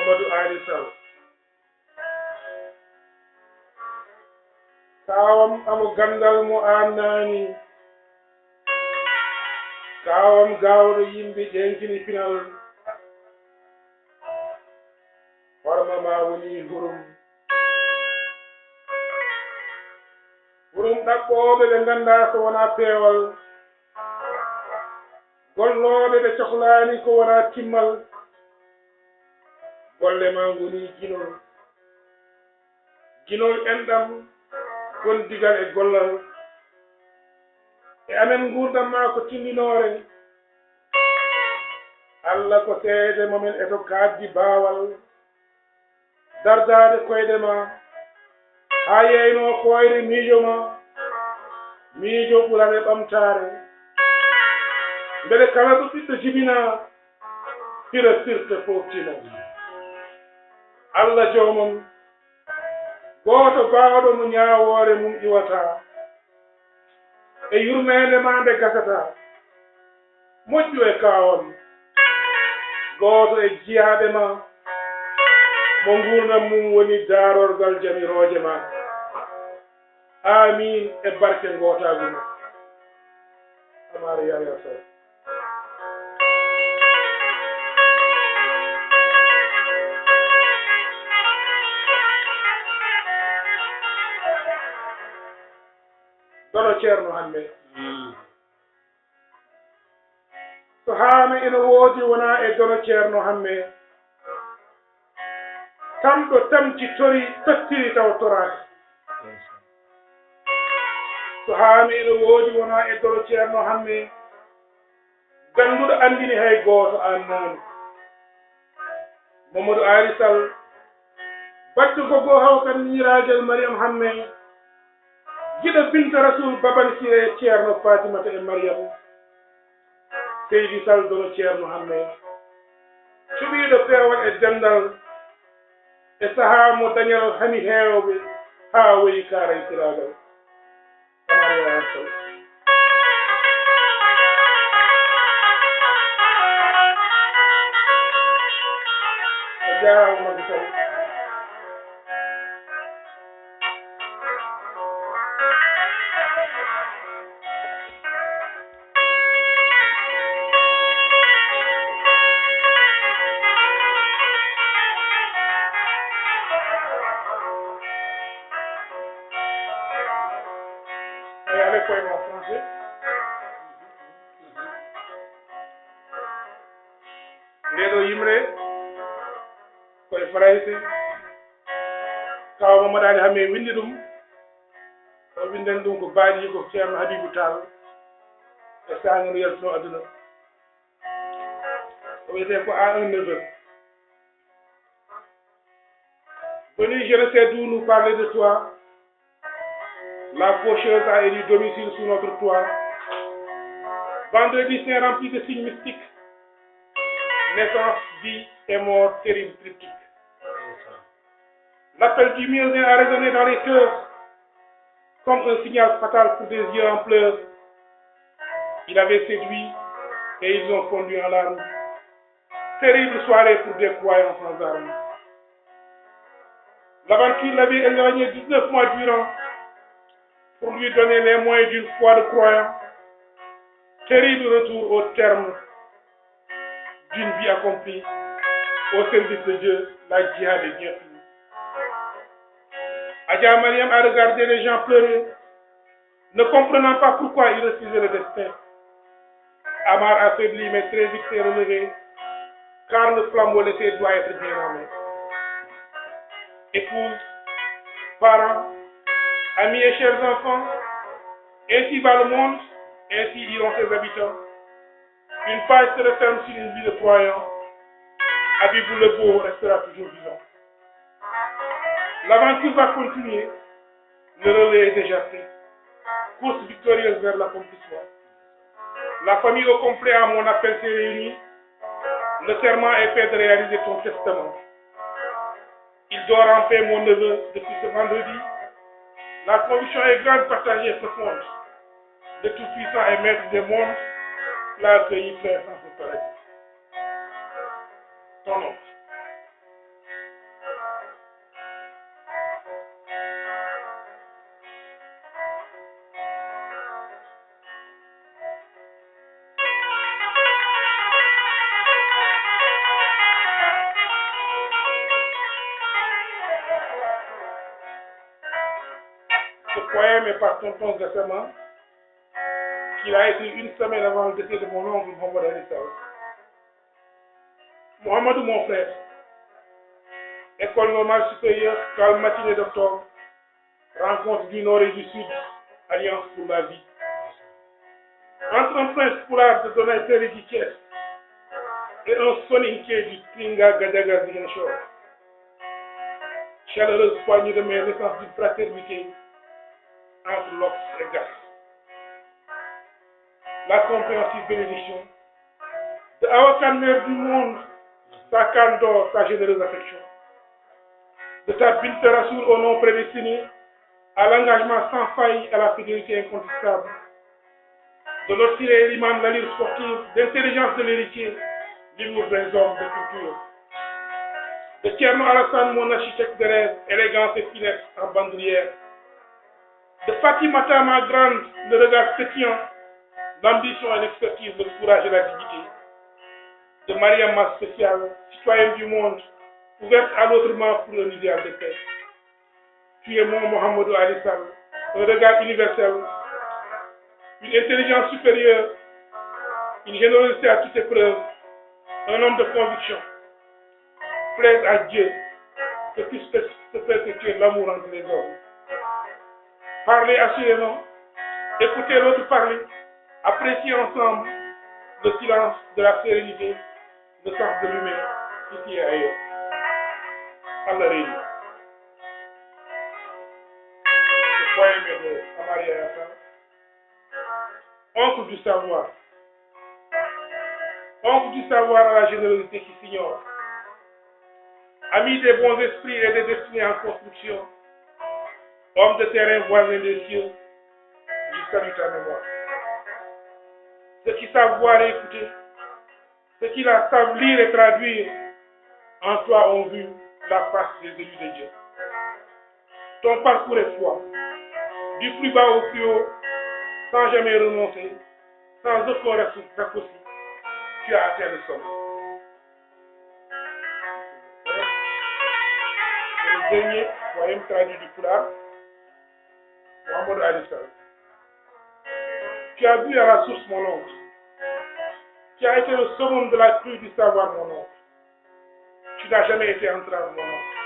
Mamadou Ali Sall kawam amu gandal mo annani kawam gawɗo yimɓe ƴenkini pinal horma ma woni hurum ɗaɓɓoɓe ɓe ganda so wona peewal golloɓe ɓe cohlani ko wona timmal golle ma goni ginol enɗam gondigal e gollal e amen gurdam ma ko timminore Allah ko seede momen eto kaddi baawal dardade koyɗe ma ha yeyno koyre miijo ma miijo ɓurane ɓamtare beele kala ɗo ɓiɗɗo jibina fira firta foftina Allah jomum goto bawɗo mo ñawore mum iwata e yurmede ma nde gasata moƴƴu e kawam goto e jiyaɓe ma mo gurdam mum woni darorgal jamiroje ma amin e barke gotagu ma amara yaya sow dono ceerno hande so haami ina woodi wona e dono ceerno hamme tamɗo tamti tori tottiri taw toraki so haami ina woodi wona e dono ceerno hamme ganduɗo andini hay gooto annani Mamadou Ali Sall battu gogo hawkan mirajel Mariam hamme giɗo binta rasoul baban sire ceerno Fatimata e Mariam Seydi Sall dono ceerno hamme cuɓiɗo peewal e dendal e sahaa mo dañal hani heewɓe haa woyi kaaraysiragal amara Sow o jarama Mamadou Sow en français. Ndeɗo yimre koye farayse kaw Mamadou Ali hamme windi ɗum o winden ɗum ko baaɗi ko ceerno Habibou Tall e sagne no yaltino aduna o wiyete ko à un neveu. Venu, je ne sais d'où nous parler de toi. La faucheuse a élu domicile sous notre toit. Vendredi saint rempli de signes mystiques. Naissance, vie et mort, terrible triptyque. L'appel du mur a résonné dans les cœurs comme un signal fatal pour des yeux en pleurs. Il avait séduit et ils ont fondu en larmes. Terrible soirée pour des croyants sans armes. L'aventure l'avait éloigné 19 mois durant pour lui donner les moyens d'une foi de croyant. Terrible retour au terme d'une vie accomplie au service de Dieu, la djihad est bien finie. Adja Mariam a regardé les gens pleurer, ne comprenant pas pourquoi ils refusaient le destin. Amar affaibli mais très vite s'est relevé, car le flambeau laissé doit être bien en main. Épouse, parents, amis et chers enfants, ainsi va le monde, ainsi iront ses habitants. Une page se referme sur une vie de croyant. Habibou le beau restera toujours vivant. L'aventure va continuer. Le relais est déjà pris. Course victorieuse vers l'accomplissement. La famille au complet à mon appel s'est réunie. Le serment est fait de réaliser ton testament. Il dort en paix, mon neveu, depuis ce vendredi. La conviction est grande, partagée et profonde. Le Tout-Puissant et Maître des mondes l'a accueilli frère sans se paradis. Ton oncle. proclamé par tonton Gassama qu'il a écrit une semaine avant le décès de mon oncle Mohamed Ali Sall. Mohamedou, mon frère, École normale supérieure, calme matinée d'octobre, rencontre du Nord et du Sud, alliance pour la vie. Entre un prince poulard de Donateur et du Thiès et un soninké du Tringa Gadaga Ziguinchor, chaleureuse poignée de main, naissance d'une fraternité entre l'Ox et Gas. La compréhensive bénédiction de Awakan, mère du monde, sa canne d'or, sa généreuse affection. De ta Binte Rassoul au nom prédestiné, à l'engagement sans faille, à la fidélité incontestable. De l'oscillé et l'imam de l'allure sportive, d'intelligence de l'héritier, l'humour des hommes de culture. De Thierno Alassane, mon architecte de rêve, élégance et finesse en bandoulière. De Fatimata, ma grande, le regard pétillant, l'ambition et l'expertise, le courage et la dignité. De Mariam, ma spéciale, citoyenne du monde, ouverte à l'autrement pour un idéal de paix. Tu es mon Mohamedou Ali Sall, un regard universel, une intelligence supérieure, une générosité à toute épreuve, un homme de conviction. Plaise à Dieu que puisse se perpétuer l'amour entre les hommes. Parlez assurément, écoutez l'autre parler, appréciez ensemble le silence de la sérénité, le sens de l'humain, ici et ailleurs. Allah réunit. Le poème est de Amaria Hassan. Oncle du savoir. Oncle du savoir à la générosité qui s'ignore. Ami des bons esprits et des destinées en construction. Homme de terrain voisin des cieux. Je salue ta mémoire. Ceux qui savent voir et écouter, ceux qui la savent lire et traduire, en toi ont vu la face des élus de Dieu. Ton parcours est foi, du plus bas au plus haut, sans jamais renoncer, sans aucun raccourci, tu as atteint le sommet. C'est le dernier poème traduit du Pulaar, Mohamedou Ali Sall. Tu as bu à la source, mon oncle. Tu as été le summum de la crue du savoir, mon oncle. Tu n'as jamais été entrave, mon oncle.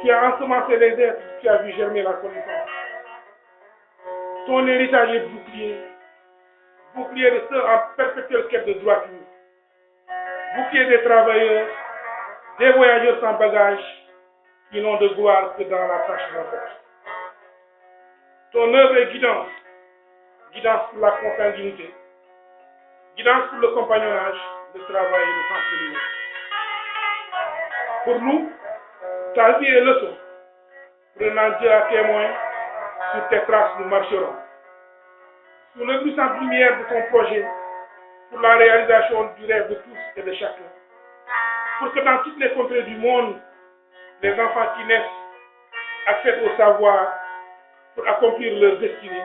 Tu as ensemencé les êtres, tu as vu germer la connaissance. Ton héritage est bouclier, bouclier de ceux en perpétuelle quête de droiture, bouclier des travailleurs, des voyageurs sans bagages, qui n'ont de gloire que dans la tâche de la force. Ton œuvre est guidance, guidance pour la consanguinité, guidance pour le compagnonnage, le travail et le sens de l'humain. Pour nous, ta vie est leçon. Prenant Dieu à témoin, sur tes traces nous marcherons. Sous l'éblouissante lumière de ton projet, pour la réalisation du rêve de tous et de chacun. Pour que dans toutes les contrées du monde, les enfants qui naissent accèdent au savoir pour accomplir leur destinée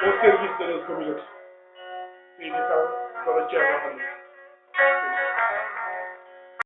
au service de leur communauté. C'est ça, dans le tiers.